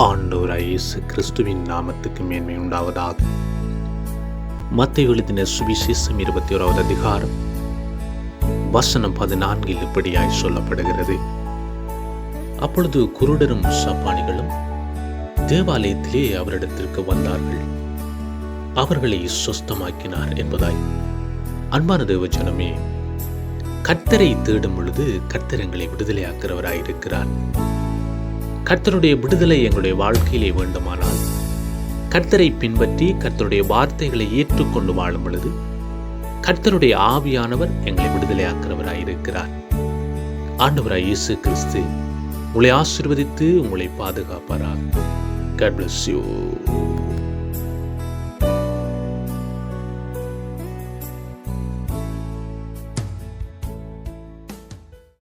ஆண்டவராகிய இயேசு கிறிஸ்துவின் நாமத்துக்கு மேன்மை உண்டாவதாக. மத்தேயு எழுதின சுவிசேஷம் 21வது அதிகாரம் வசனம் 14 இப்படியாய் சொல்லப்படுகிறது. அப்பொழுது குருடரும் சப்பானிகளும் தேவாலயத்திலே அவரிடத்திற்கு வந்தார்கள். அவர்களை சுஸ்தமாக்கினார் என்பதாய். அன்பான தேவஜனமே, கர்த்தரை தேடும் பொழுது கர்த்தர் எங்களை விடுதலையாக்கிறவராயிருக்கிறார். கர்த்தருடைய விடுதலை எங்களுடைய வாழ்க்கையிலே வேண்டுமானால் கர்த்தரை பின்பற்றி கர்த்தருடைய வார்த்தைகளை ஏற்றுக்கொண்டு வாழும் பொழுது கர்த்தருடைய ஆவியானவர் எங்களை விடுதலையாக்கிறவராயிருக்கிறார். ஆண்டவராய் இயேசு கிறிஸ்து உங்களை ஆசீர்வதித்து உங்களை பாதுகாப்பாராக. God bless you.